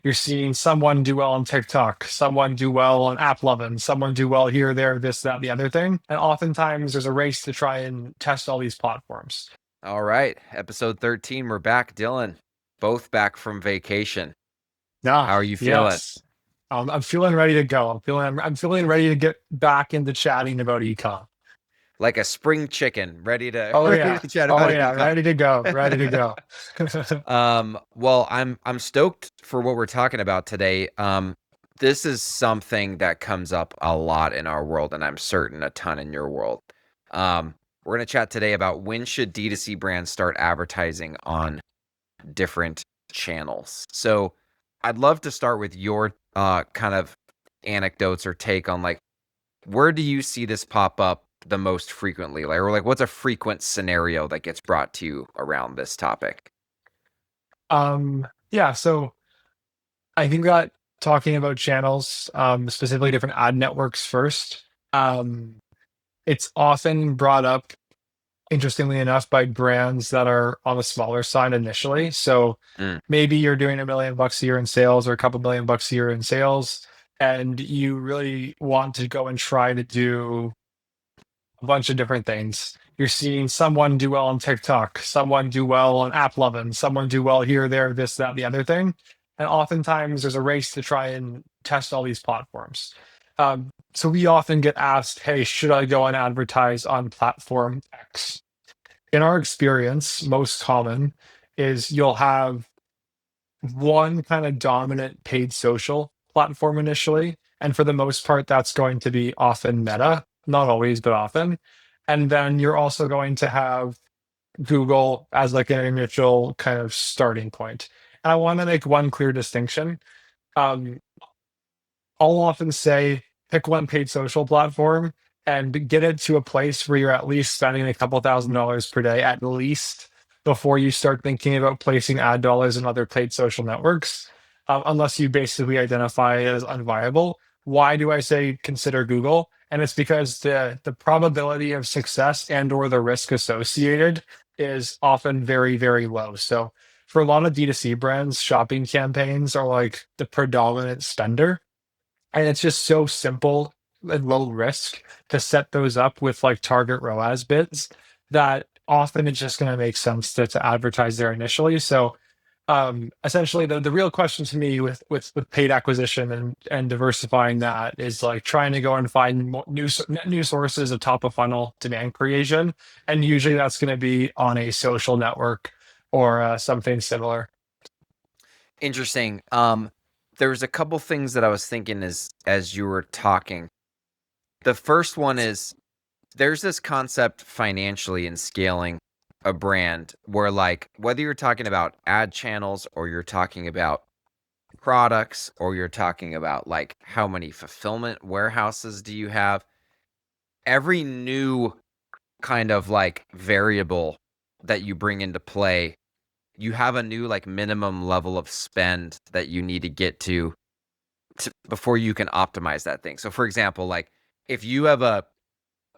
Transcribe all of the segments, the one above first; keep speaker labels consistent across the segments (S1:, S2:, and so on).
S1: You're seeing someone do well on TikTok, someone do well on AppLovin, someone do well here, there, this, that, the other thing. And oftentimes there's a race to try and test all these platforms.
S2: All right, episode 13, we're back, Dylan. Both back from vacation. How
S1: Ah,
S2: are you feeling?
S1: yes. I'm feeling ready to go. I'm feeling ready to get back into chatting about ecom.
S2: Like a spring chicken, ready to
S1: Oh
S2: ready
S1: yeah.
S2: to chat
S1: Oh
S2: about
S1: yeah.
S2: ecom.
S1: Ready to go. Ready to go.
S2: Well, I'm stoked for what we're talking about today. This is something that comes up a lot in our world, and I'm certain a ton in your world. We're going to chat today about when should D2C brands start advertising on different channels. So I'd love to start with your kind of anecdotes or take on like, where do you see this pop up the most frequently? Like, or like, what's a frequent scenario that gets brought to you around this topic?
S1: Yeah. So I think that talking about channels, specifically different ad networks first, it's often brought up, interestingly enough, by brands that are on the smaller side initially. So
S2: Mm,
S1: maybe you're doing $1 million a year in sales or a couple $1 million a year in sales, and you really want to go and try to do a bunch of different things. You're seeing someone do well on TikTok, someone do well on AppLovin, someone do well here, there, this, that, the other thing. And oftentimes there's a race to try and test all these platforms. So we often get asked, hey, should I go and advertise on platform X? In our experience, most common is you'll have one kind of dominant paid social platform initially. And for the most part, that's going to be often Meta, not always, but often. And then you're also going to have Google as like an initial kind of starting point. And I want to make one clear distinction. Um, I'll often say pick one paid social platform and get it to a place where you're at least spending a couple $1,000s per day at least before you start thinking about placing ad dollars in other paid social networks, unless you basically identify it as unviable. Why do I say consider Google? And it's because the probability of success and or the risk associated is often very, very low. So for a lot of D2C brands, shopping campaigns are like the predominant spender, and it's just so simple and low risk to set those up with like target ROAS bids that often it's just going to make sense to advertise there initially. So essentially the real question to me with paid acquisition and diversifying that is like trying to go and find new sources of top of funnel demand creation, and usually that's going to be on a social network or something similar.
S2: interesting. There was a couple things that I was thinking as you were talking. The first one is there's this concept financially in scaling a brand where like whether you're talking about ad channels or you're talking about products or you're talking about like how many fulfillment warehouses do you have, every new kind of like variable that you bring into play, you have a new like minimum level of spend that you need to get to before you can optimize that thing. So for example, like if you have a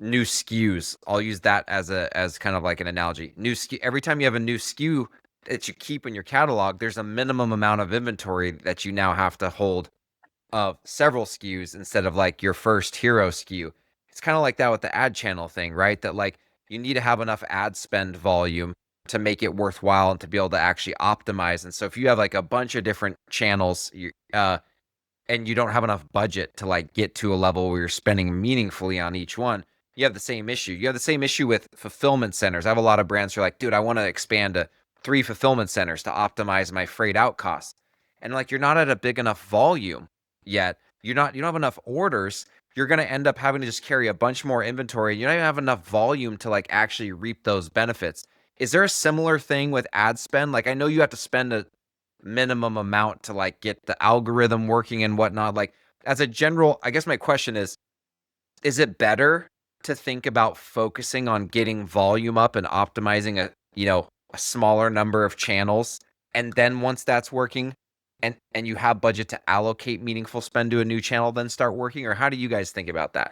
S2: new SKUs, I'll use that as kind of like an analogy. New SKU, every time you have a new SKU that you keep in your catalog, there's a minimum amount of inventory that you now have to hold of several SKUs instead of like your first hero SKU. It's kind of like that with the ad channel thing, right? That like you need to have enough ad spend volume to make it worthwhile and to be able to actually optimize. And so if you have like a bunch of different channels, and you don't have enough budget to like get to a level where you're spending meaningfully on each one, you have the same issue. You have the same issue with fulfillment centers. I have a lot of brands who are like, dude, I want to expand to 3 fulfillment centers to optimize my freight out costs. And like you're not at a big enough volume yet. You don't have enough orders. You're going to end up having to just carry a bunch more inventory. You don't even have enough volume to like actually reap those benefits. Is there a similar thing with ad spend? Like I know you have to spend a minimum amount to like get the algorithm working and whatnot. Like as a general, I guess my question is it better to think about focusing on getting volume up and optimizing a smaller number of channels, and then once that's working and you have budget to allocate meaningful spend to a new channel, then start working? Or how do you guys think about that?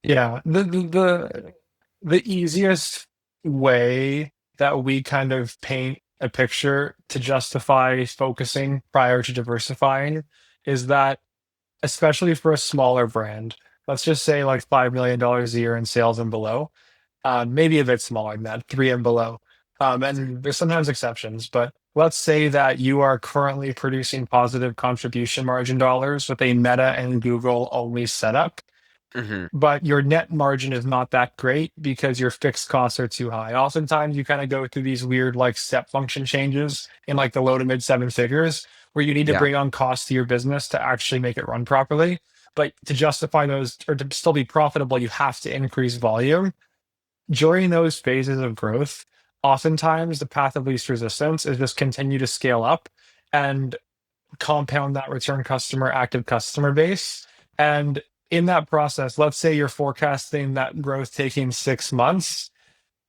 S1: Yeah, the easiest way that we kind of paint a picture to justify focusing prior to diversifying is that, especially for a smaller brand, let's just say like $5 million a year in sales and below, maybe a bit smaller than that, three and below. And there's sometimes exceptions, but let's say that you are currently producing positive contribution margin dollars with a Meta and Google only setup,
S2: Mm-hmm.
S1: but your net margin is not that great because your fixed costs are too high. Oftentimes, you kind of go through these weird like step function changes in like the low to mid seven figures where you need to
S2: Yeah.
S1: bring on costs to your business to actually make it run properly. But to justify those or to still be profitable, you have to increase volume. During those phases of growth, oftentimes the path of least resistance is just continue to scale up and compound that return customer, active customer base. And in that process, let's say you're forecasting that growth taking 6 months.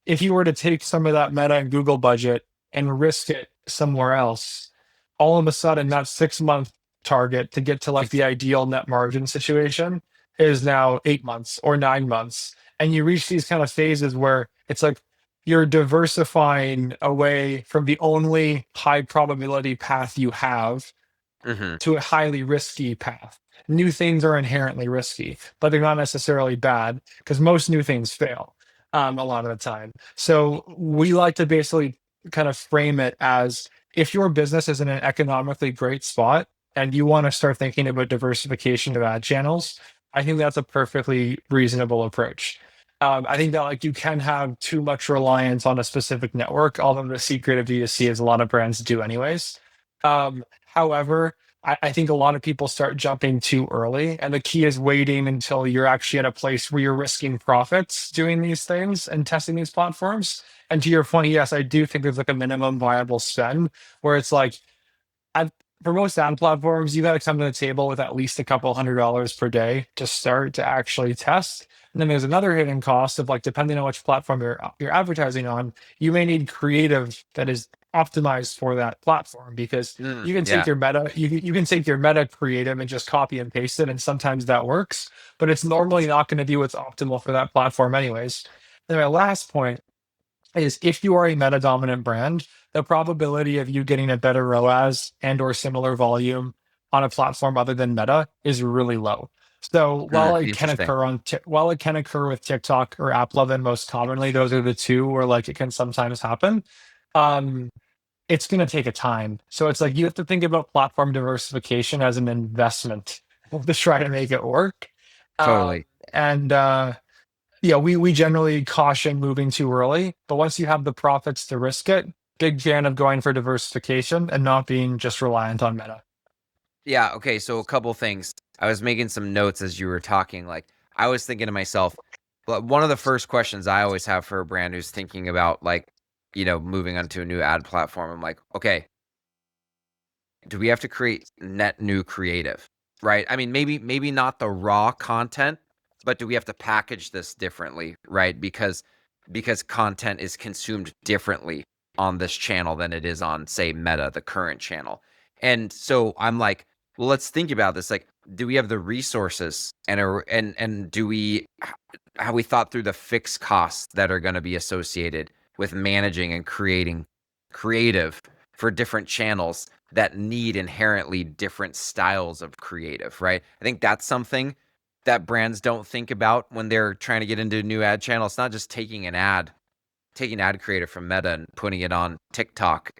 S1: If you were to take some of that Meta and Google budget and risk it somewhere else, all of a sudden that 6 month target to get to like the ideal net margin situation is now 8 months or 9 months. And you reach these kind of phases where it's like you're diversifying away from the only high probability path you have
S2: Mm-hmm.
S1: to a highly risky path. New things are inherently risky, but they're not necessarily bad because most new things fail a lot of the time. So we like to basically kind of frame it as if your business is in an economically great spot and you want to start thinking about diversification of ad channels, I think that's a perfectly reasonable approach. I think that like you can have too much reliance on a specific network, although the secret of D2C is a lot of brands do anyways. However, I think a lot of people start jumping too early, and the key is waiting until you're actually at a place where you're risking profits doing these things and testing these platforms. And to your point, yes, I do think there's like a minimum viable spend where it's like, at, for most ad platforms, you got to come to the table with at least a couple $100 per day to start to actually test. And then there's another hidden cost of like, depending on which platform you're advertising on, you may need creative that is optimized for that platform because you can take
S2: Yeah.
S1: your meta, you can take your meta creative and just copy and paste it, and sometimes that works, but it's normally not going to be what's optimal for that platform anyways. And my last point is if you are a meta dominant brand, the probability of you getting a better ROAS and or similar volume on a platform other than Meta is really low. So
S2: Interesting.
S1: while it can occur with TikTok or AppLovin most commonly, those are the two where like it can sometimes happen. Um, it's going to take a time. So it's like you have to think about platform diversification as an investment to try to make it work. Um,
S2: Totally.
S1: and Yeah, we generally caution moving too early, but once you have the profits to risk it, big fan of going for diversification and not being just reliant on Meta.
S2: Yeah. Okay. So a couple things. I was making some notes as you were talking. Like I was thinking to myself, well, one of the first questions I always have for a brand who's thinking about like, moving onto a new ad platform. I'm like, okay, do we have to create net new creative? Right? I mean, maybe not the raw content, but do we have to package this differently, right? Because content is consumed differently on this channel than it is on, say, Meta, the current channel. And so I'm like, well, let's think about this. Like, do we have the resources and do we have we thought through the fixed costs that are going to be associated with managing and creating creative for different channels that need inherently different styles of creative, right? I think that's something that brands don't think about when they're trying to get into a new ad channel. It's not just taking ad creative from Meta and putting it on TikTok.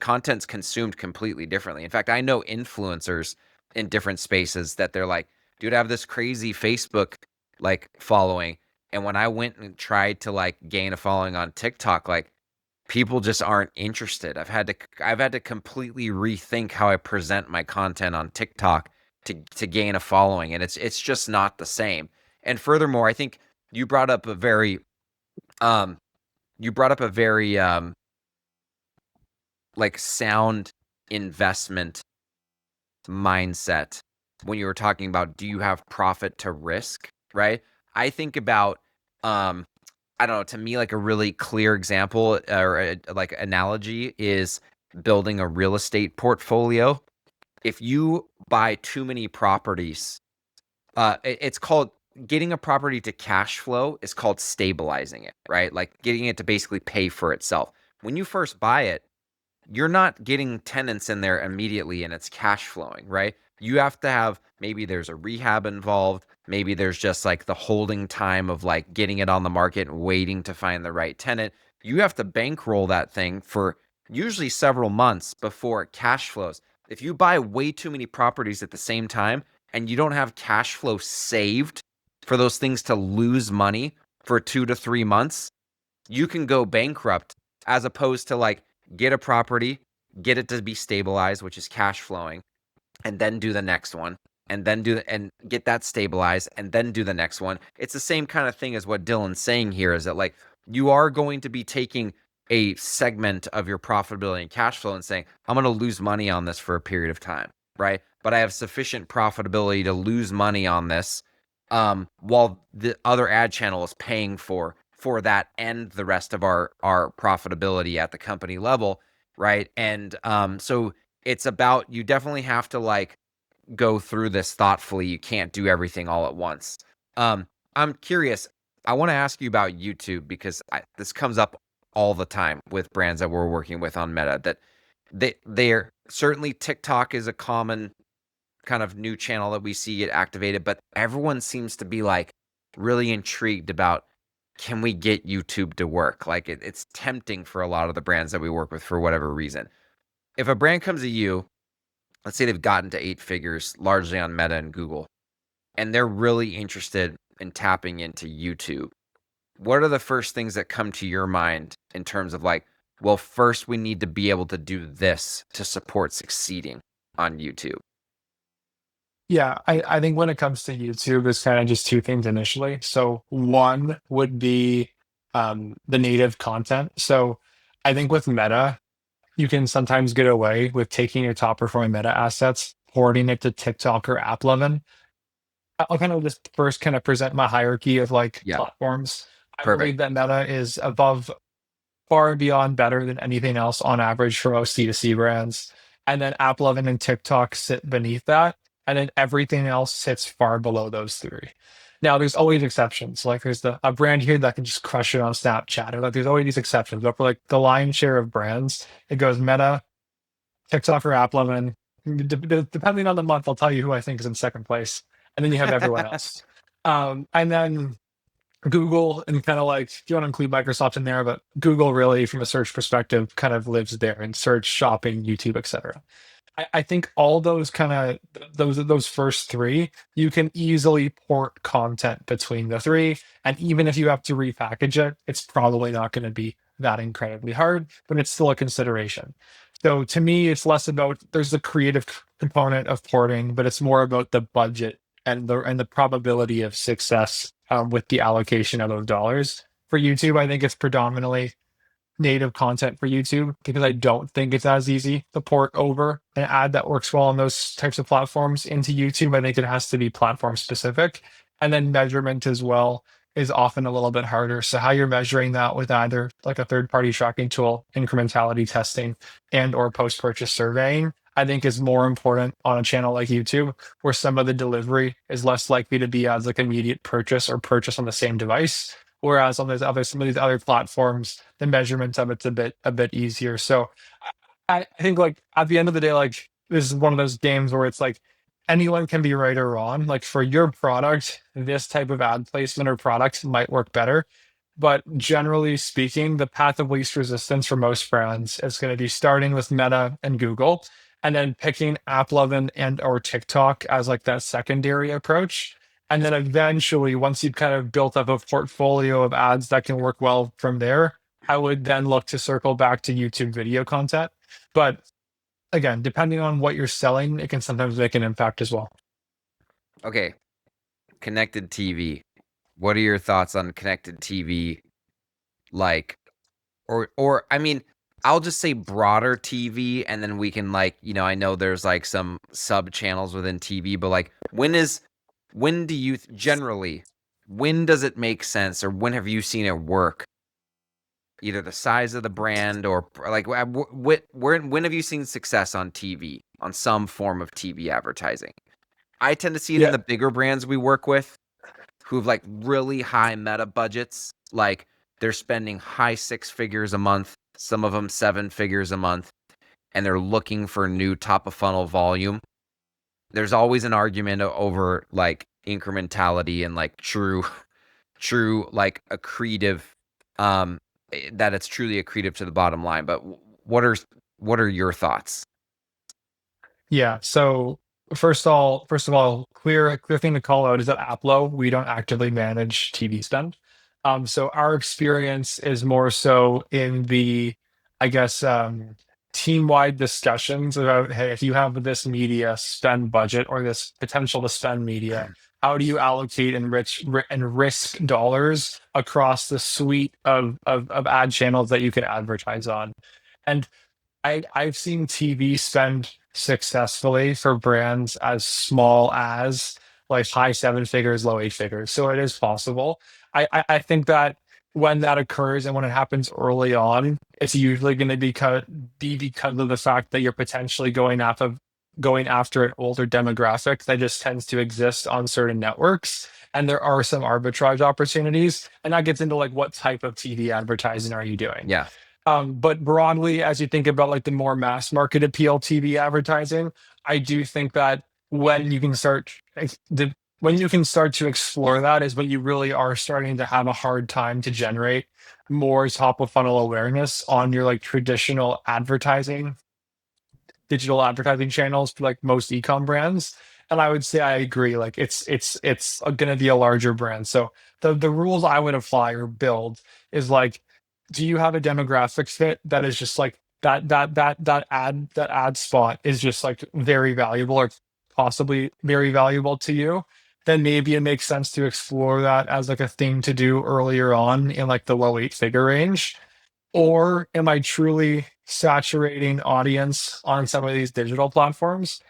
S2: Content's consumed completely differently. In fact, I know influencers in different spaces that they're like, dude, I have this crazy Facebook like following. And when I went and tried to like gain a following on TikTok, like people just aren't interested. I've had to completely rethink how I present my content on TikTok to gain a following, and it's just not the same. And furthermore, I think you brought up a very um you brought up a very like sound investment mindset when you were talking about, do you have profit to risk, right? I think about I don't know, to me like a really clear example or like analogy is building a real estate portfolio. If you buy too many properties, it's called getting a property to cash flow is called stabilizing it, right? Like getting it to basically pay for itself. When you first buy it, you're not getting tenants in there immediately and it's cash flowing, right? You have to have, maybe there's a rehab involved. Maybe there's just like the holding time of like getting it on the market and waiting to find the right tenant. You have to bankroll that thing for usually several months before it cash flows. If you buy way too many properties at the same time and you don't have cash flow saved for those things to lose money for 2 to 3 months, you can go bankrupt, as opposed to like get a property, get it to be stabilized, which is cash flowing, and then do the next one, and then and get that stabilized, and then do the next one. It's the same kind of thing as what Dylan's saying here, is that like you are going to be taking a segment of your profitability and cash flow and saying, I'm going to lose money on this for a period of time, right? But I have sufficient profitability to lose money on this, while the other ad channel is paying for that and the rest of our profitability at the company level, right? And so it's about, you definitely have to like go through this thoughtfully. You can't do everything all at once. I'm curious. I want to ask you about YouTube, because this comes up all the time with brands that we're working with on Meta, that they're certainly, TikTok is a common kind of new channel that we see get activated, but everyone seems to be like really intrigued about, can we get YouTube to work? Like it's tempting for a lot of the brands that we work with for whatever reason. If a brand comes to you, let's say they've gotten to 8 figures largely on Meta and Google, and they're really interested in tapping into YouTube, what are the first things that come to your mind in terms of like, well, first we need to be able to do this to support succeeding on YouTube?
S1: Yeah, I think when it comes to YouTube, it's kind of just two things initially. So one would be the native content. So I think with Meta, you can sometimes get away with taking your top performing Meta assets, porting it to TikTok or AppLovin. I'll kind of just first kind of present my hierarchy of like
S2: Yeah,
S1: platforms. I
S2: perfect.
S1: believe that Meta is above, far and beyond better than anything else on average for most C2C brands. And then AppLovin and TikTok sit beneath that. And then everything else sits far below those three. Now, there's always exceptions. Like there's a brand here that can just crush it on Snapchat. Or like there's always these exceptions. But for like the lion's share of brands, it goes Meta, TikTok, or AppLovin. Depending on the month, I'll tell you who I think is in second place. And then you have everyone else. And then Google, and kind of like, if you want to include Microsoft in there, but Google really, from a search perspective, kind of lives there in search, shopping, YouTube, etc. I think all those kind of those first three, you can easily port content between the three, and even if you have to repackage it, it's probably not going to be that incredibly hard, but it's still a consideration. So to me, it's less about, there's the creative component of porting, but it's more about the budget and the probability of success with the allocation of those dollars. For YouTube, I think it's predominantly native content for YouTube, because I don't think it's as easy to port over an ad that works well on those types of platforms into YouTube. I think it has to be platform specific. And then measurement as well is often a little bit harder. So how you're measuring that with either like a third party tracking tool, incrementality testing, and or post-purchase surveying, I think is more important on a channel like YouTube, where some of the delivery is less likely to be as like immediate purchase or purchase on the same device. Whereas on some of these other platforms, the measurement of it's a bit easier. So I think like at the end of the day, like this is one of those games where it's like anyone can be right or wrong. Like for your product, this type of ad placement or product might work better. But generally speaking, the path of least resistance for most brands is going to be starting with Meta and Google, and then picking AppLovin and or TikTok as like that secondary approach. And then eventually, once you've kind of built up a portfolio of ads that can work well from there, I would then look to circle back to YouTube video content. But again, depending on what you're selling, it can sometimes make an impact as well.
S2: Okay, connected TV. What are your thoughts on connected TV? Like, or I mean, I'll just say broader TV, and then we can like, I know there's like some sub channels within TV, but like, when do you generally, when does it make sense, or when have you seen it work? Either the size of the brand, or like, when have you seen success on TV, on some form of TV advertising? I tend to see it in
S1: Yeah.
S2: the bigger brands we work with, who have like really high Meta budgets. Like they're spending high 6 figures a month, some of them 7 figures a month. and they're looking for new top of funnel volume, there's always an argument over like incrementality and like true like accretive, that it's truly accretive to the bottom line. But what are your thoughts?
S1: Yeah. So first of all, clear thing to call out is that Aplo, we don't actively manage TV spend. So our experience is more so in the, I guess, team-wide discussions about, hey, if you have this media spend budget or this potential to spend media, how do you allocate and risk dollars across the suite of ad channels that you can advertise on? And I've seen TV spend successfully for brands as small as like high seven figures, low eight figures. So it is possible. I think that when that occurs and when it happens early on, it's usually going to be because of the fact that you're potentially going after an older demographic that just tends to exist on certain networks. And there are some arbitrage opportunities. And that gets into like what type of TV advertising are you doing?
S2: Yeah.
S1: But broadly, as you think about like the more mass market appeal TV advertising, I do think that when you can start when you can start to explore that is when you really are starting to have a hard time to generate more top of funnel awareness on your like traditional advertising, digital advertising channels for like most ecom brands. And I would say I agree. Like it's going to be a larger brand. So the rules I would apply or build is like, do you have a demographic fit that is just like that ad spot is just like very valuable or possibly very valuable to you? Then maybe it makes sense to explore that as like a thing to do earlier on in like the low eight figure range. Or am I truly saturating audience on some of these digital platforms?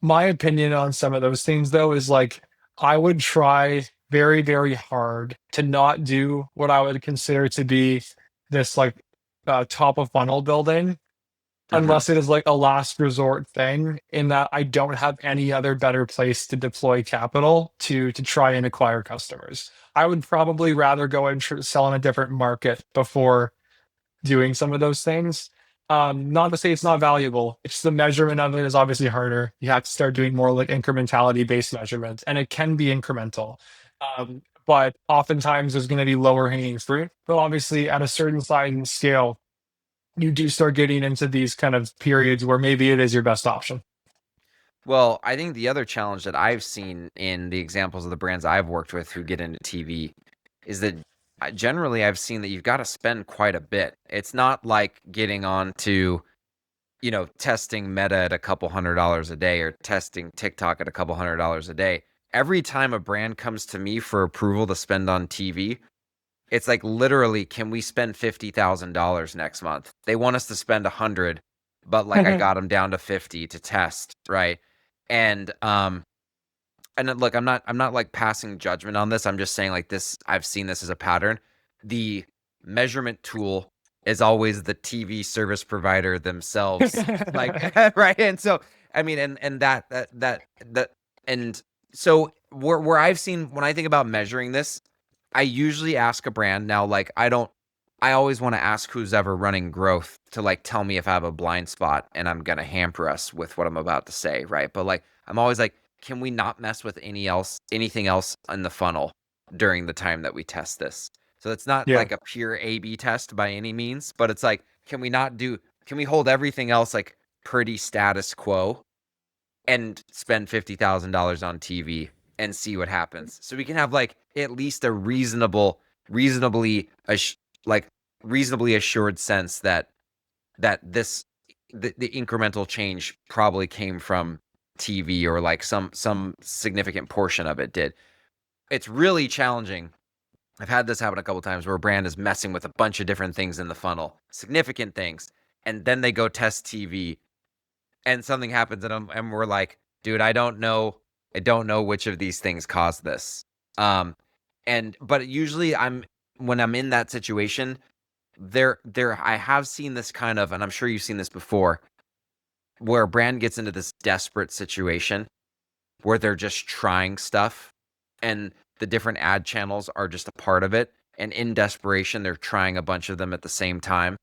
S1: My opinion on some of those things, though, is like I would try very, very hard to not do what I would consider to be this like top of funnel building
S2: Hmm.
S1: unless it is like a last resort thing in that I don't have any other better place to deploy capital to try and acquire customers. I would probably rather go and sell in a different market before doing some of those things. Not to say it's not valuable. It's the measurement of it is obviously harder. You have to start doing more like incrementality based measurements, and it can be incremental. But oftentimes there's going to be lower hanging fruit. But obviously, at a certain size and scale, you do start getting into these kind of periods where maybe it is your best option.
S2: Well, I think the other challenge that I've seen in the examples of the brands I've worked with who get into TV is that generally I've seen that you've got to spend quite a bit. It's not like getting on to, testing Meta at a couple $100 a day or testing TikTok at a couple $100 a day. Every time a brand comes to me for approval to spend on TV, it's like literally, can we spend $50,000 next month? They want us to spend 100, but like I got them down to 50 to test, right? And look, I'm not like passing judgment on this. I'm just saying like this, I've seen this as a pattern. The measurement tool is always the TV service provider themselves, like right. And so I mean, and that and so where I've seen when I think about measuring this, I usually ask a brand now, like I always want to ask who's ever running growth to like tell me if I have a blind spot and I'm gonna hamper us with what I'm about to say, right? But like I'm always like, can we not mess with anything else in the funnel during the time that we test this? So it's not
S1: Yeah.
S2: like a pure A/B test by any means, but it's like, can we hold everything else like pretty status quo and spend $50,000 on TV and see what happens. So we can have like at least a reasonably like reasonably assured sense that the incremental change probably came from TV or like some significant portion of it did. It's really challenging. I've had this happen a couple times where a brand is messing with a bunch of different things in the funnel, significant things, and then they go test TV and something happens and we're like, dude, I don't know which of these things caused this. Um, but usually when I'm in that situation, I have seen this kind of, and I'm sure you've seen this before, where a brand gets into this desperate situation where they're just trying stuff and the different ad channels are just a part of it. And in desperation, they're trying a bunch of them at the same time.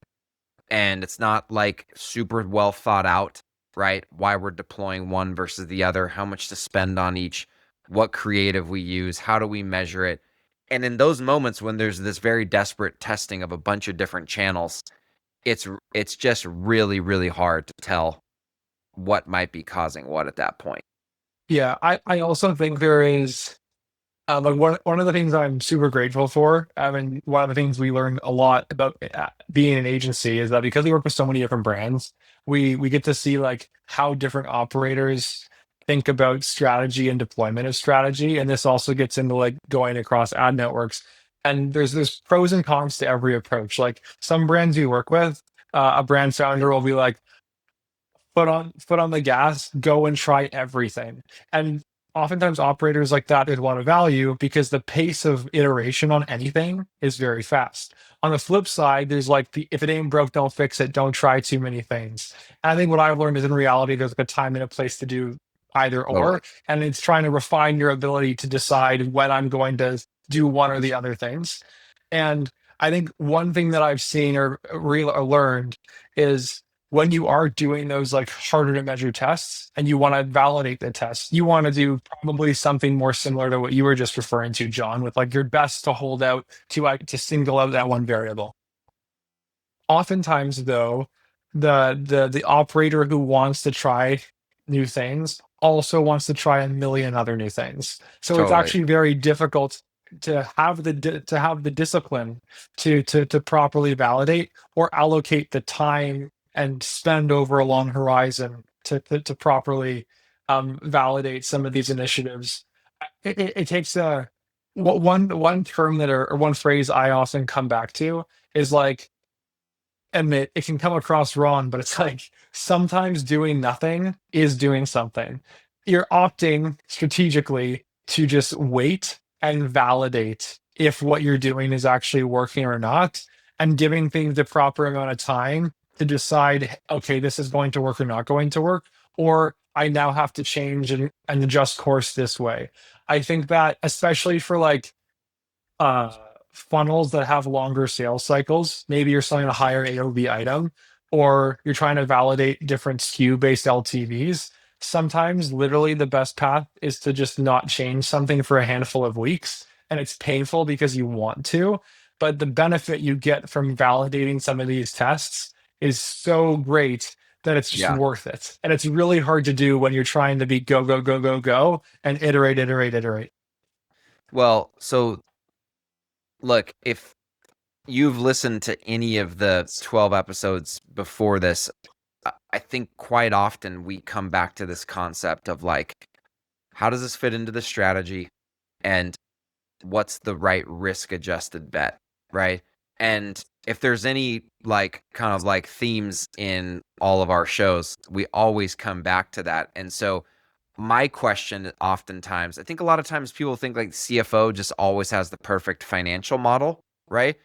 S2: and it's not like super well thought out, right? Why we're deploying one versus the other, how much to spend on each, what creative we use, how do we measure it? And in those moments when there's this very desperate testing of a bunch of different channels, it's just really, really hard to tell what might be causing what at that point.
S1: Yeah, I also think there is like one of the things I'm super grateful for. I mean, one of the things we learned a lot about being an agency is that because we work with so many different brands, we get to see like how different operators think about strategy and deployment of strategy, and this also gets into like going across ad networks. And there's pros and cons to every approach. Like some brands we work with, a brand founder will be like, foot on the gas, go and try everything. And oftentimes operators like that is one of value because the pace of iteration on anything is very fast. On the flip side, there's like the if it ain't broke, don't fix it, don't try too many things. And I think what I've learned is in reality, there's like a time and a place to do either
S2: Totally.
S1: or, and it's trying to refine your ability to decide when I'm going to do one or the other things. And I think one thing that I've seen or learned is when you are doing those like harder to measure tests and you want to validate the test, you want to do probably something more similar to what you were just referring to, John, with like your best to hold out to single out that one variable. Oftentimes, though, the operator who wants to try new things also wants to try a million other new things. So it's
S2: Totally.
S1: actually very difficult to have the discipline to properly validate or allocate the time and spend over a long horizon to properly validate some of these initiatives. It takes a one term that or one phrase I often come back to is like admit it can come across wrong, but it's like sometimes doing nothing is doing something. You're opting strategically to just wait and validate if what you're doing is actually working or not, and giving things the proper amount of time to decide, okay, this is going to work or not going to work, or I now have to change and adjust course this way. I think that especially for like uh, funnels that have longer sales cycles. Maybe you're selling a higher AOV item, or you're trying to validate different SKU based LTVs. Sometimes, literally, the best path is to just not change something for a handful of weeks. And it's painful because you want to, but the benefit you get from validating some of these tests is so great that it's just
S2: Yeah.
S1: worth it. And it's really hard to do when you're trying to be go, go, go, go, go and iterate, iterate, iterate.
S2: Well, so look, if you've listened to any of the 12 episodes before this, I think quite often we come back to this concept of like, how does this fit into the strategy? And what's the right risk adjusted bet, right? And if there's any like kind of like themes in all of our shows, we always come back to that. And so my question oftentimes, I think a lot of times people think like CFO just always has the perfect financial model, right?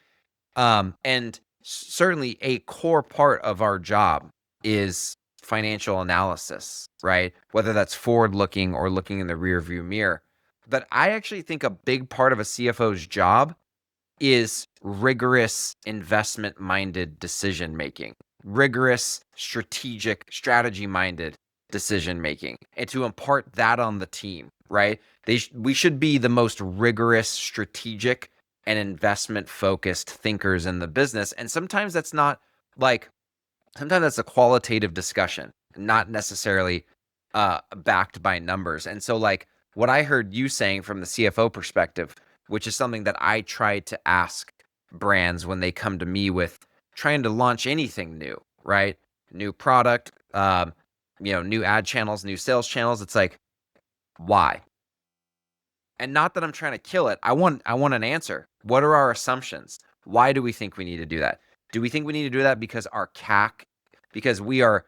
S2: And certainly a core part of our job is financial analysis, right? Whether that's forward looking or looking in the rear view mirror. But I actually think a big part of a CFO's job is rigorous investment minded decision making, rigorous strategy minded decision making, and to impart that on the team, right? We should be the most rigorous, strategic, and investment focused thinkers in the business. And sometimes that's not like, sometimes that's a qualitative discussion, not necessarily backed by numbers. And so, like, what I heard you saying from the CFO perspective, which is something that I try to ask brands when they come to me with trying to launch anything new, right? New product, new ad channels, new sales channels. It's like, why? And not that I'm trying to kill it. I want an answer. What are our assumptions? Why do we think we need to do that? Do we think we need to do that because our CAC, because we are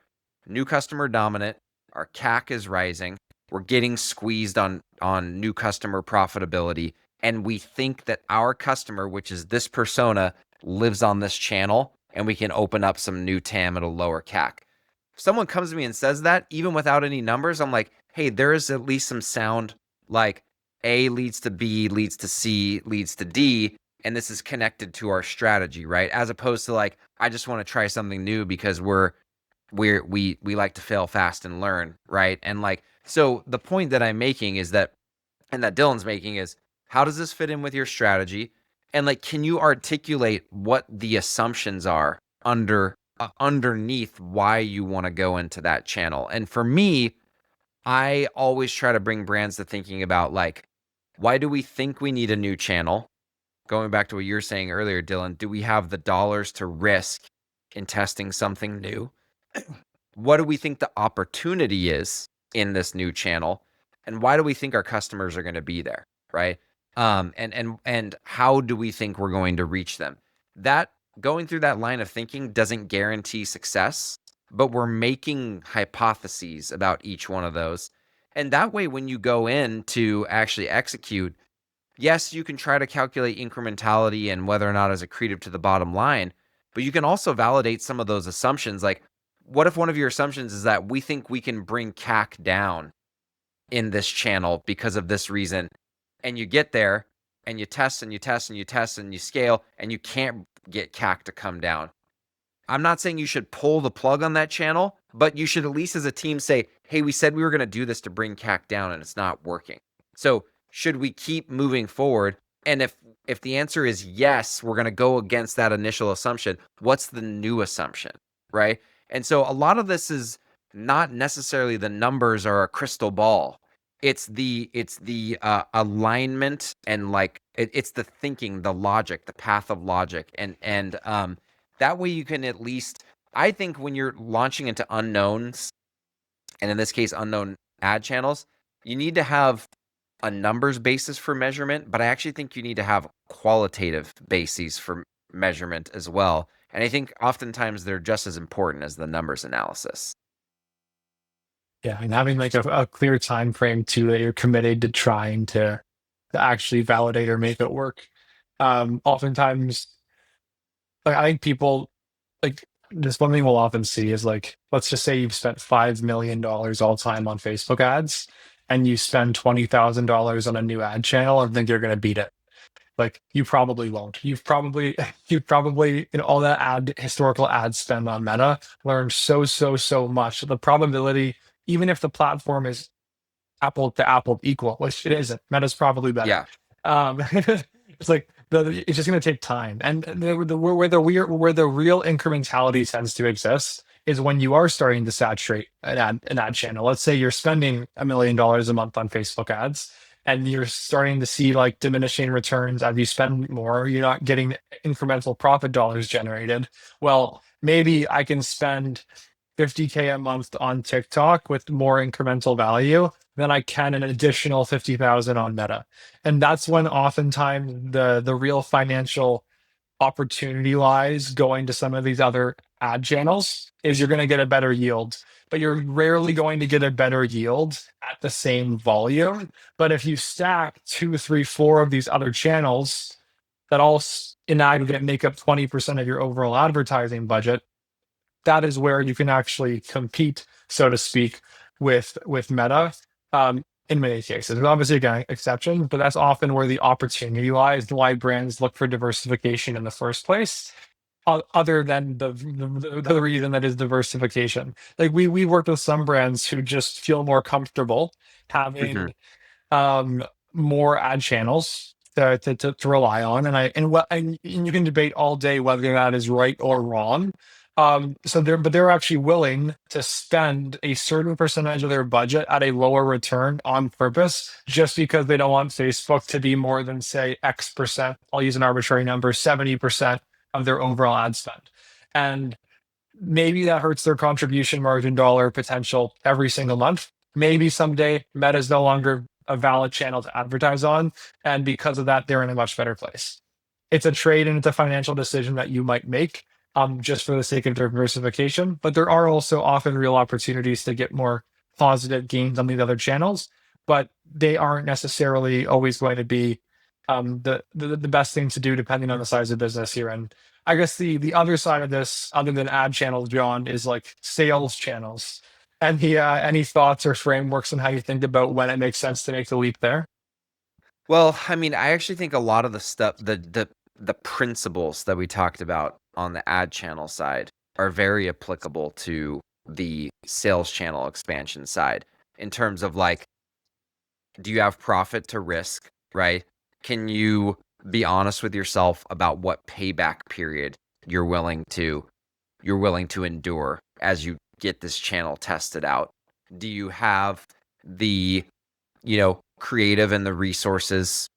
S2: new customer dominant, our CAC is rising, we're getting squeezed on new customer profitability, and we think that our customer, which is this persona, lives on this channel and we can open up some new TAM at a lower CAC. If someone comes to me and says that, even without any numbers, I'm like, hey, there is at least some sound, like A leads to B, leads to C, leads to D. and this is connected to our strategy, right? As opposed to like, I just want to try something new because we like to fail fast and learn, right? And like, so the point that I'm making is that, and that Dylan's making, is how does this fit in with your strategy? And like, can you articulate what the assumptions are underneath why you want to go into that channel? And for me, I always try to bring brands to thinking about like, why do we think we need a new channel? Going back to what you were saying earlier, Dylan, do we have the dollars to risk in testing something new? What do we think the opportunity is in this new channel? And why do we think our customers are going to be there? Right. And how do we think we're going to reach them? That going through that line of thinking doesn't guarantee success, but we're making hypotheses about each one of those. And that way, when you go in to actually execute, yes, you can try to calculate incrementality and whether or not it's accretive to the bottom line, but you can also validate some of those assumptions. Like, what if one of your assumptions is that we think we can bring CAC down in this channel because of this reason? And you get there and you test and you test and you test and you scale and you can't get CAC to come down. I'm not saying you should pull the plug on that channel, but you should at least as a team say, hey, we said we were going to do this to bring CAC down and it's not working. So should we keep moving forward? And if the answer is yes, we're going to go against that initial assumption. What's the new assumption, right? And so a lot of this is not necessarily the numbers or a crystal ball. It's the alignment and like it's the thinking, the logic, the path of logic, and that way you can at least, I think when you're launching into unknowns, and in this case, unknown ad channels, you need to have a numbers basis for measurement, but I actually think you need to have qualitative bases for measurement as well. And I think oftentimes they're just as important as the numbers analysis.
S1: Yeah, and having like a clear time frame too that you're committed to trying to actually validate or make it work. Oftentimes, like I think people like this one thing we'll often see is like, let's just say you've spent $5 million all time on Facebook ads, and you spend $20,000 on a new ad channel and think you're going to beat it. Like you probably won't. You've probably in all that historical ad spend on Meta learned so much. The probability, even if the platform is apple to apple equal, which it isn't, Meta's probably better.
S2: Yeah.
S1: It's like it's just going to take time, and where the real incrementality tends to exist is when you are starting to saturate an ad channel. Let's say you're spending $1 million a month on Facebook ads, and you're starting to see like diminishing returns as you spend more. You're not getting incremental profit dollars generated. Well, maybe I can spend 50K a month on TikTok with more incremental value than I can an additional 50,000 on Meta. And that's when oftentimes the real financial opportunity lies going to some of these other ad channels is you're going to get a better yield, but you're rarely going to get a better yield at the same volume. But if you stack two, three, four of these other channels that all in aggregate make up 20% of your overall advertising budget, that is where you can actually compete, so to speak, with Meta. In many cases, there's obviously again exceptions, but that's often where the opportunity lies. Why brands look for diversification in the first place, other than the reason that is diversification. Like we worked with some brands who just feel more comfortable
S2: Mm-hmm.
S1: having more ad channels to rely on, and you can debate all day whether that is right or wrong. They're actually willing to spend a certain percentage of their budget at a lower return on purpose, just because they don't want Facebook to be more than say X percent. I'll use an arbitrary number, 70% of their overall ad spend, and maybe that hurts their contribution margin dollar potential every single month. Maybe someday Meta is no longer a valid channel to advertise on, and because of that, they're in a much better place. It's a trade and it's a financial decision that you might make, just for the sake of diversification. But there are also often real opportunities to get more positive gains on these other channels, but they aren't necessarily always going to be the best thing to do depending on the size of business here. And I guess the other side of this, other than ad channels, John, is like sales channels. And any thoughts or frameworks on how you think about when it makes sense to make the leap there?
S2: Well, I mean, I actually think a lot of the stuff, the principles that we talked about on the ad channel side are very applicable to the sales channel expansion side in terms of like, do you have profit to risk, right? Can you be honest with yourself about what payback period you're willing to endure as you get this channel tested out? Do you have the, creative and the resources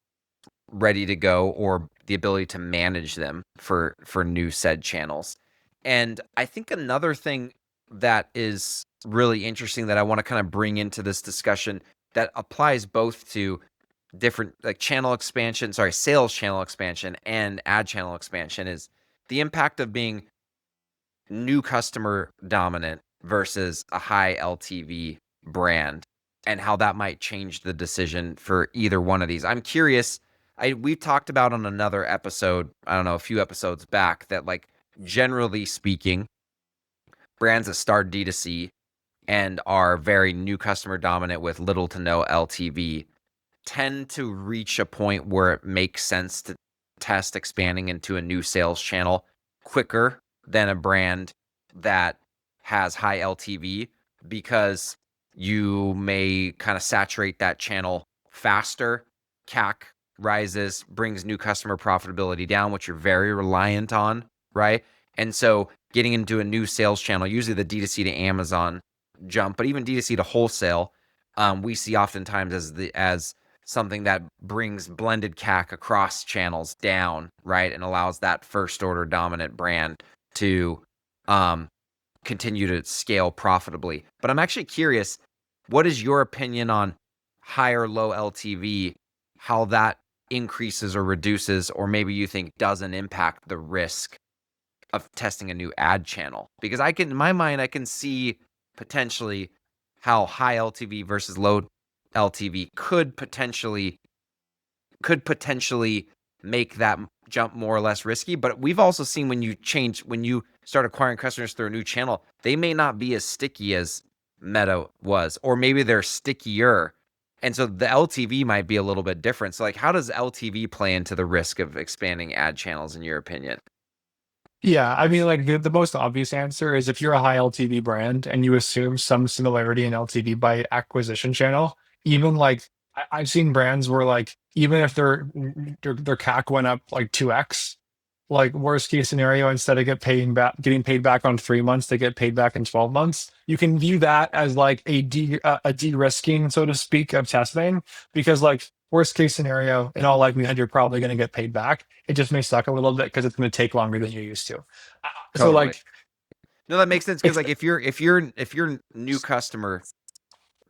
S2: ready to go, or the ability to manage them for new said channels? And I think another thing that is really interesting that I want to kind of bring into this discussion that applies both to different like sales channel expansion and ad channel expansion is the impact of being new customer dominant versus a high LTV brand, and how that might change the decision for either one of these. I'm curious. We talked about on another episode, I don't know, a few episodes back, that like generally speaking, brands that start D2C and are very new customer dominant with little to no LTV tend to reach a point where it makes sense to test expanding into a new sales channel quicker than a brand that has high LTV, because you may kind of saturate that channel faster. CAC rises, brings new customer profitability down, which you're very reliant on, right? And so getting into a new sales channel, usually the D2C to Amazon jump, but even D2C to wholesale, we see oftentimes as something that brings blended CAC across channels down, right? And allows that first order dominant brand to continue to scale profitably. But I'm actually curious, what is your opinion on high or low LTV, how that increases or reduces, or maybe you think doesn't impact the risk of testing a new ad channel? Because in my mind, I can see potentially how high LTV versus low LTV could potentially make that jump more or less risky. But we've also seen when you start acquiring customers through a new channel, they may not be as sticky as Meta was, or maybe they're stickier. And so the LTV might be a little bit different. So like, how does LTV play into the risk of expanding ad channels in your opinion?
S1: Yeah, I mean, like the most obvious answer is if you're a high LTV brand and you assume some similarity in LTV by acquisition channel, even like I've seen brands where like even if their CAC went up like 2x, like worst case scenario, instead of getting paid back on 3 months, they get paid back in 12 months. You can view that as like a de-risking, so to speak, of testing, because like worst case scenario, in all likelihood, you're probably going to get paid back. It just may suck a little bit because it's going to take longer than you used to. So
S2: Totally.
S1: like
S2: No, that makes sense, because
S1: it's
S2: like if you're new customer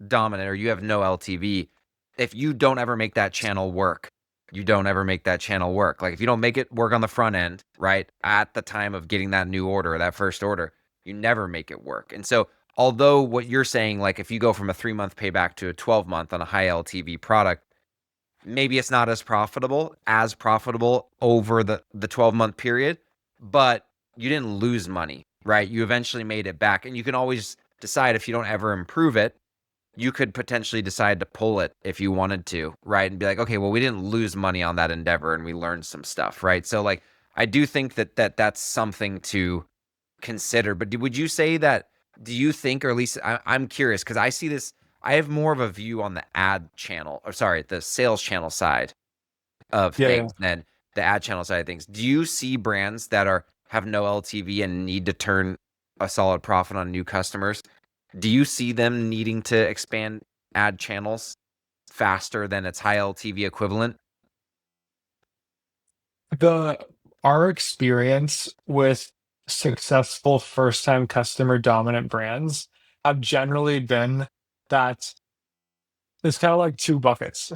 S2: dominant or you have no LTV, if you don't ever make that channel work, you don't ever make that channel work. Like if you don't make it work on the front end, right, at the time of getting that new order, that first order, you never make it work. And so, although what you're saying, like if you go from a 3-month payback to a 12-month on a high LTV product, maybe it's not as profitable over the 12-month period, but you didn't lose money, right? You eventually made it back, and you can always decide, if you don't ever improve it, you could potentially decide to pull it if you wanted to, right? And be like, okay, well, we didn't lose money on that endeavor and we learned some stuff, right? So like, I do think that's something to consider. But would you say that, do you think, or at least I'm curious, because I see this, I have more of a view on the ad channel, or sorry, the sales channel side of
S1: yeah, yeah.
S2: things than the ad channel side of things. Do you see brands that have no LTV and need to turn a solid profit on new customers? Do you see them needing to expand ad channels faster than its high LTV equivalent?
S1: The Our experience with successful first time customer dominant brands have generally been that it's kind of like two buckets.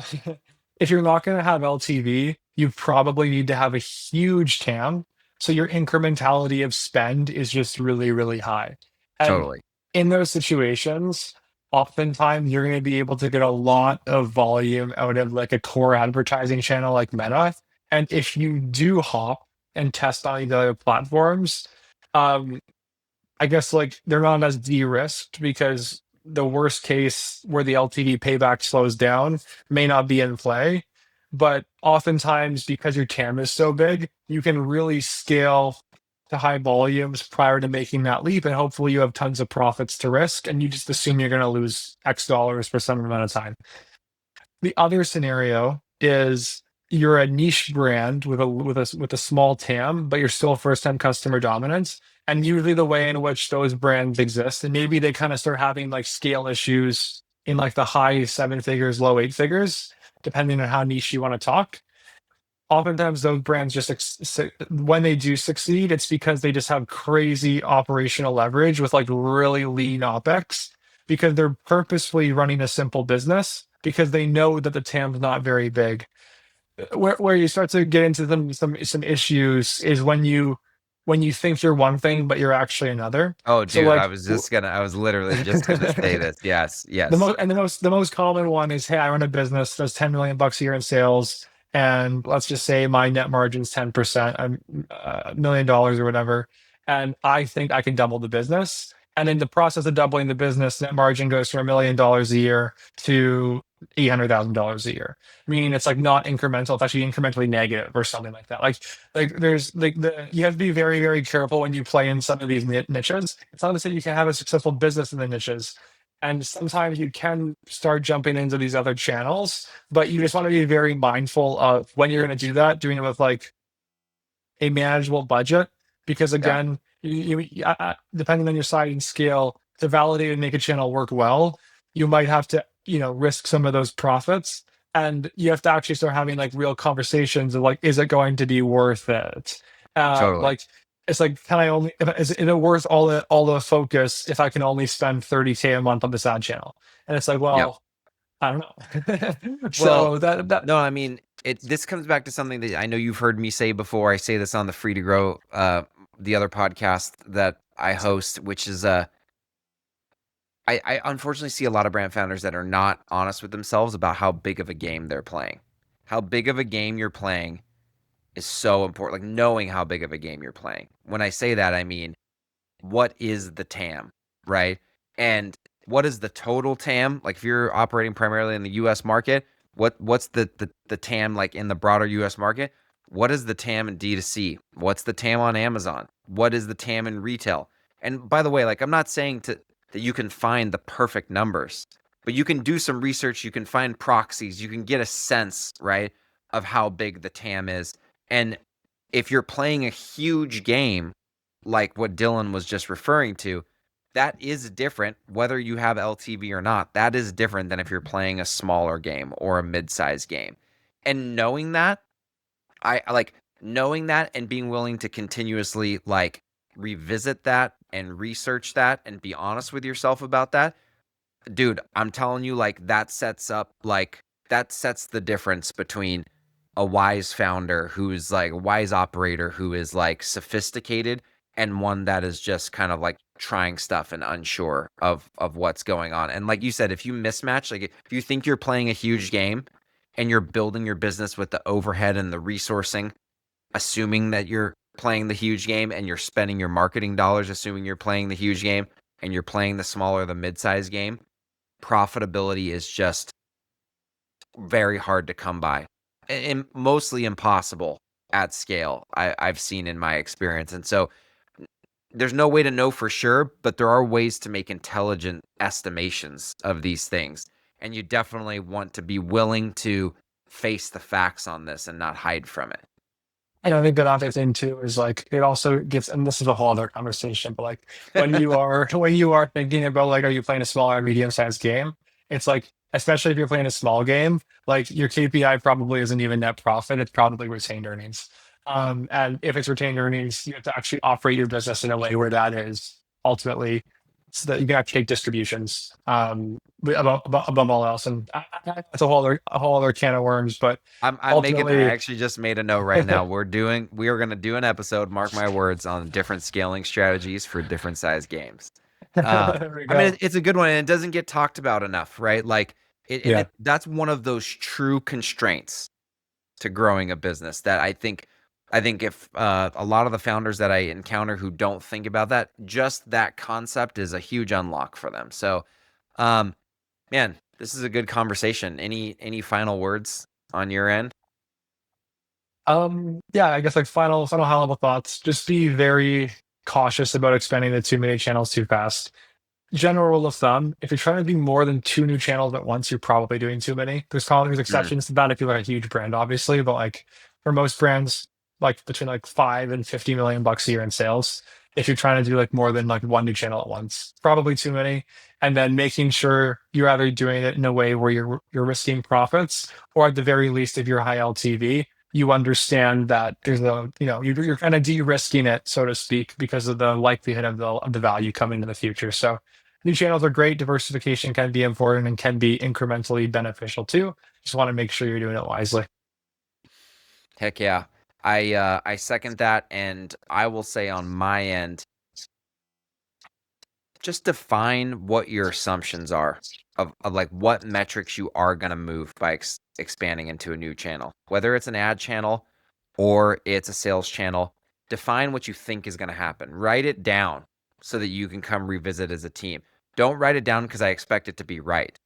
S1: If you're not going to have LTV, you probably need to have a huge TAM. So your incrementality of spend is just really, really high. And
S2: Totally.
S1: in those situations, oftentimes you're going to be able to get a lot of volume out of like a core advertising channel like Meta. And if you do hop and test on these other platforms, um, I guess like they're not as de-risked because the worst case where the LTV payback slows down may not be in play. But oftentimes, because your TAM is so big, you can really scale to high volumes prior to making that leap. And hopefully, you have tons of profits to risk, and you just assume you're going to lose X dollars for some amount of time. The other scenario is you're a niche brand with a small TAM, but you're still first time customer dominance. And usually the way in which those brands exist, and maybe they kind of start having like scale issues in like the high seven figures, low eight figures, depending on how niche you want to talk. Oftentimes those brands just when they do succeed, it's because they just have crazy operational leverage with like really lean OpEx because they're purposefully running a simple business because they know that the TAM's not very big. Where you start to get into some issues is when you think you're one thing but you're actually another.
S2: Oh,
S1: So
S2: dude,
S1: like
S2: I was literally just gonna say this. Yes,
S1: the
S2: yes.
S1: most common one is, hey, I run a business that's 10 million bucks a year in sales, and let's just say my net margin's 10%, $1 million or whatever, and I think I can double the business. And in the process of doubling the business, net margin goes from $1 million a year to $800,000 a year. Meaning it's like not incremental; it's actually incrementally negative or something like that. Like there's like you have to be very very careful when you play in some of these niches. It's not to say you can have a successful business in the niches, and sometimes you can start jumping into these other channels, but you just want to be very mindful of when you're going to do that, doing it with like a manageable budget. Because
S2: Yeah,
S1: again, depending on your size and scale, to validate and make a channel work well, you might have to, risk some of those profits. And you have to actually start having like real conversations of like, is it going to be worth it?
S2: totally.
S1: Like, it's like, can I only, is it worth all the focus if I can only spend 30K a month on this ad channel? And it's like,
S2: Yep.
S1: well, I don't know.
S2: Well,
S1: So that
S2: no, I mean, this comes back to something that I know you've heard me say before. I say this on the Free to Grow, the other podcast that I host, which is I unfortunately see a lot of brand founders that are not honest with themselves about how big of a game they're playing. How big of a game you're playing is so important. Like knowing how big of a game you're playing. When I say that, I mean, what is the TAM, right? And what is the total TAM? Like if you're operating primarily in the US market, what's the TAM like in the broader US market? What is the TAM in D2C? What's the TAM on Amazon? What is the TAM in retail? And by the way, like I'm not saying that you can find the perfect numbers, but you can do some research, you can find proxies, you can get a sense, right, of how big the TAM is. And if you're playing a huge game like what Dylan was just referring to, that is different whether you have LTV or not. That is different than if you're playing a smaller game or a mid-sized game. And knowing that, I like knowing that and being willing to continuously like revisit that and research that and be honest with yourself about that. Dude, I'm telling you, like that sets the difference between a wise founder who's like a wise operator who is like sophisticated and one that is just kind of like trying stuff and unsure of what's going on. And like you said, if you mismatch, like if you think you're playing a huge game and you're building your business with the overhead and the resourcing, assuming that you're playing the huge game and you're spending your marketing dollars, assuming you're playing the huge game and you're playing the smaller, the mid-sized game, profitability is just very hard to come by and mostly impossible at scale. I've seen in my experience. And so there's no way to know for sure, but there are ways to make intelligent estimations of these things. And you definitely want to be willing to face the facts on this and not hide from it.
S1: And I think that other thing too is like it also gives, and this is a whole other conversation, but like when you are thinking about like, are you playing a small or medium sized game? It's like, especially if you're playing a small game, like your KPI probably isn't even net profit; it's probably retained earnings. And if it's retained earnings, you have to actually operate your business in a way where that is ultimately so that you can actually take distributions above all else. And that's a whole other can of worms. But
S2: I
S1: ultimately,
S2: actually just made a note right now. We are going to do an episode, mark my words, on different scaling strategies for different size games.
S1: there we
S2: I mean,
S1: go.
S2: it's a good one and it doesn't get talked about enough, right? Like
S1: Yeah.
S2: that's one of those true constraints to growing a business that I think if a lot of the founders that I encounter who don't think about that, just that concept is a huge unlock for them. So, um, man, this is a good conversation. Any final words on your end?
S1: Yeah, I guess like final high level thoughts. Just be very cautious about expanding the too many channels too fast. General rule of thumb, if you're trying to do more than two new channels at once, you're probably doing too many. There's
S2: Mm,
S1: exceptions to that if you're like a huge brand, obviously, but like for most brands, like between like 5 and 50 million bucks a year in sales, if you're trying to do like more than like one new channel at once, probably too many. And then making sure you're either doing it in a way where you're risking profits, or at the very least, if you're high LTV, you understand that there's you're kind of de-risking it, so to speak, because of the likelihood of the value coming in the future. So new channels are great. Diversification can be important and can be incrementally beneficial too. Just want to make sure you're doing it wisely.
S2: heck yeah. I second that, and I will say on my end, just define what your assumptions are of like what metrics you are going to move by expanding into a new channel, whether it's an ad channel or it's a sales channel. Define what you think is going to happen. Write it down so that you can come revisit as a team. Don't write it down because I expect it to be right.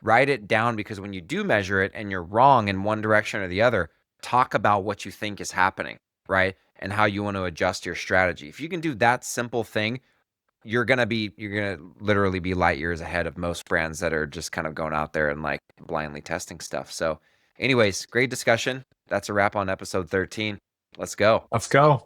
S2: Write it down because when you do measure it and you're wrong in one direction or the other, talk about what you think is happening, right? And how you want to adjust your strategy. If you can do that simple thing, you're gonna literally be light years ahead of most brands that are just kind of going out there and like blindly testing stuff. So anyways, great discussion. That's a wrap on episode 13. Let's go.
S1: Let's go.